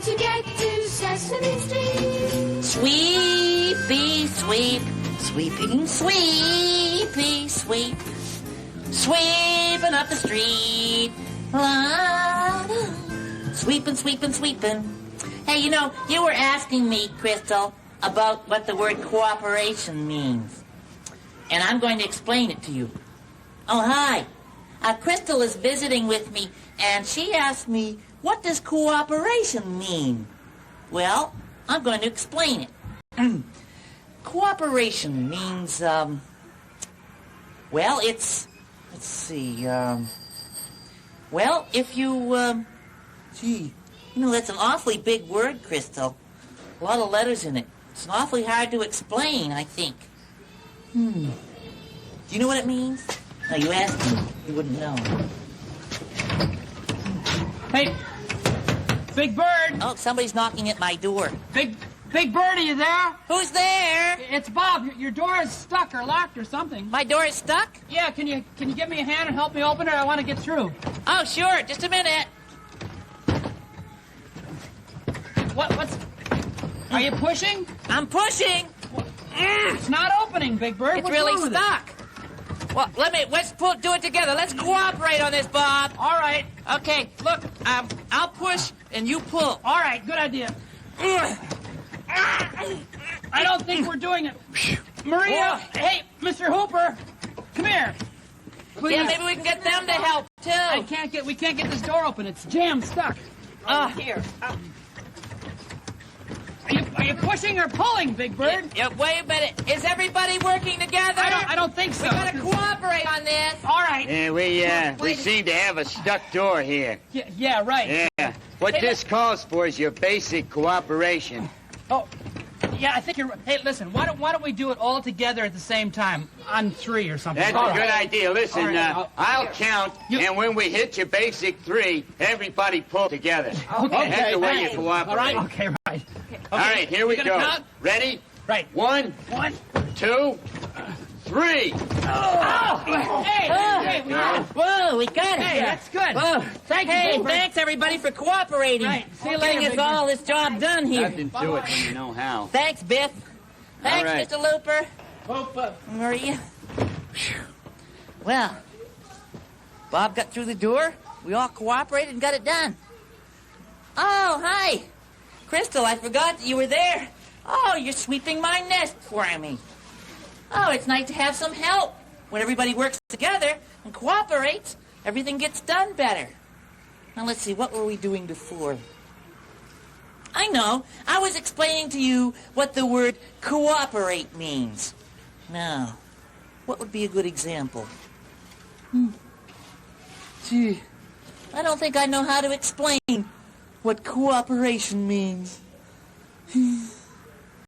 To get to Sesame Street. Sweepy sweep, sweeping sweepy sweep, sweeping up the street. La, sweeping, sweeping, sweeping. Hey, you were asking me, Crystal, about what the word cooperation means. And I'm going to explain it to you. Oh, hi. Crystal is visiting with me, and she asked me, what does cooperation mean? Well, I'm going to explain it. Cooperation means, well, let's see, well, if you, that's an awfully big word, Crystal. A lot of letters in it. It's awfully hard to explain, I think. Do you know what it means? No, you asked me. You wouldn't know. Hey, Big Bird. Oh, somebody's knocking at my door. Big Bird, are you there? Who's there? It's Bob. Your door is stuck or locked or something. My door is stuck? Yeah, can you give me a hand and help me open it? I want to get through. Oh, sure. Just a minute. What's... Are you pushing? I'm pushing. It's not opening, Big Bird. It's What's really wrong with it? stuck. Well, let's do it together. Let's cooperate on this, Bob. All right. Okay, look, I'll push and you pull. All right, good idea. I don't think we're doing it. Maria, hey, Mr. Hooper, come here. Please. Yeah, maybe we can get them to help, too. We can't get this door open. It's jammed, stuck. Here. Are you pushing or pulling, Big Bird? Yeah, wait a minute. Is everybody working together? I don't think so. We gotta cooperate on this. All right. Yeah, we seem to have a stuck door here. Yeah, right. Yeah. What this calls for is your basic cooperation. Oh, yeah, I think you're... Hey, listen, why don't we do it all together at the same time? On 3 or something. That's a good idea. Listen, All right. I'll count, and when we hit your basic 3, everybody pull together. Okay. That's the way you cooperate. All right. Okay, right. All right, here we You're go. gonna count? Ready? Right. 1, 2, 3. Hey, we got it. Whoa, we got it. Hey, that's good. Whoa. Thank you, Hey, Big Bird. thanks, everybody, for cooperating. Right. See you Getting later, us Big all this job done here. Nothing to it when you know how. Thanks, Biff. Thanks, All right. Mr. Looper. Hooper. Maria. Well, Bob got through the door. We all cooperated and got it done. Oh, hi. Crystal, I forgot that you were there. Oh, you're sweeping my nest for me. Oh, it's nice to have some help. When everybody works together and cooperates, everything gets done better. Now, let's see, what were we doing before? I know. I was explaining to you what the word cooperate means. Now, what would be a good example? Gee, I don't think I know how to explain what cooperation means.